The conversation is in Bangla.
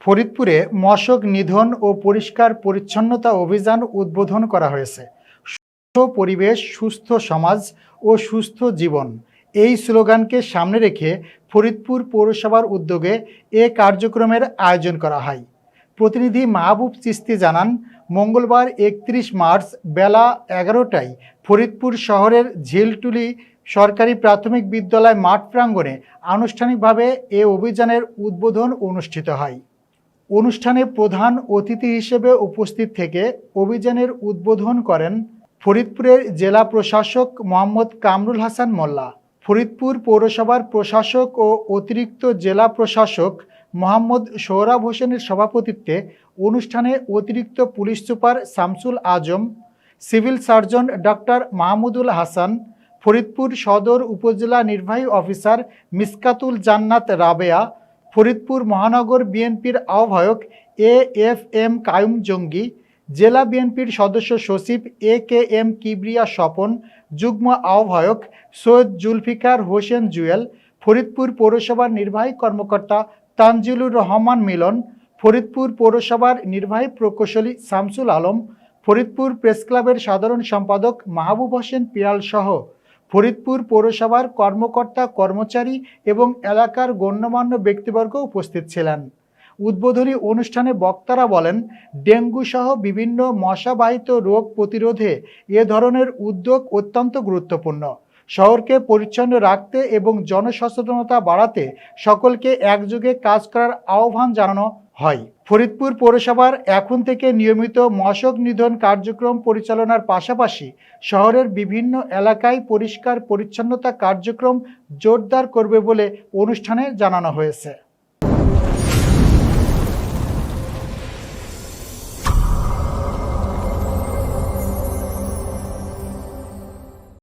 ফরিদপুরে মশক নিধন ও পরিষ্কার পরিচ্ছন্নতা অভিযান উদ্বোধন করা হয়েছে। সুস্থ পরিবেশ, সুস্থ সমাজ ও সুস্থ জীবন এই স্লোগানকে সামনে রেখে ফরিদপুর পৌরসভার উদ্যোগে এ কার্যক্রমের আয়োজন করা হয়। প্রতিনিধি মাহবুব চিস্তি জানান, মঙ্গলবার 31 মার্চ বেলা 11টায় ফরিদপুর শহরের ঝিলটুলি সরকারি প্রাথমিক বিদ্যালয় মাঠ প্রাঙ্গণে আনুষ্ঠানিকভাবে এ অভিযানের উদ্বোধন অনুষ্ঠিত হয়। অনুষ্ঠানে প্রধান অতিথি হিসেবে উপস্থিত থেকে অভিযানের উদ্বোধন করেন ফরিদপুরের জেলা প্রশাসক মোহাম্মদ কামরুল হাসান মোল্লা। ফরিদপুর পৌরসভার প্রশাসক ও অতিরিক্ত জেলা প্রশাসক মোহাম্মদ সোহরাব হোসেনের সভাপতিত্বে অনুষ্ঠানে অতিরিক্ত পুলিশ super Shamsul Azam, civil surgeon doctor Mahmudul Hasan, Faridpur সদর উপজেলা নির্বাহী অফিসার মিসকাতুল জান্নাত রাবেয়া, ফরিদপুর মহানগর বিএনপির আহ্বায়ক AFM কায়ুম জঙ্গি, জেলা বিএনপির সদস্য সচিব AKM কিবরিয়া স্বপন, যুগ্ম আহ্বায়ক সৈয়দ জুলফিকার হোসেন জুয়েল, ফরিদপুর পৌরসভার নির্বাহী কর্মকর্তা তানজিলুর রহমান মিলন, ফরিদপুর পৌরসভার নির্বাহী প্রকৌশলী শামসুল আলম, ফরিদপুর প্রেস ক্লাবের সাধারণ সম্পাদক মাহবুব হোসেন পিয়াল সহ ফরিদপুর পৌরসভার কর্মকর্তা কর্মচারী এবং এলাকার গণ্যমান্য ব্যক্তিবর্গ উপস্থিত ছিলেন। উদ্বোধনী অনুষ্ঠানে বক্তারা বলেন, ডেঙ্গু সহ বিভিন্ন মশাবাহিত রোগ প্রতিরোধে এ ধরনের উদ্যোগ অত্যন্ত গুরুত্বপূর্ণ। শহরকে পরিচ্ছন্ন রাখতে এবং জনসচেতনতা বাড়াতে সকলকে একযোগে কাজ করার আহ্বান জানানো হয়। ফরিদপুর পৌরসভার এখন থেকে নিয়মিত মশক নিধন কার্যক্রম পরিচালনার পাশাপাশি শহরের বিভিন্ন এলাকায় পরিষ্কার পরিচ্ছন্নতা কার্যক্রম জোরদার করবে বলে অনুষ্ঠানে জানানো হয়েছে।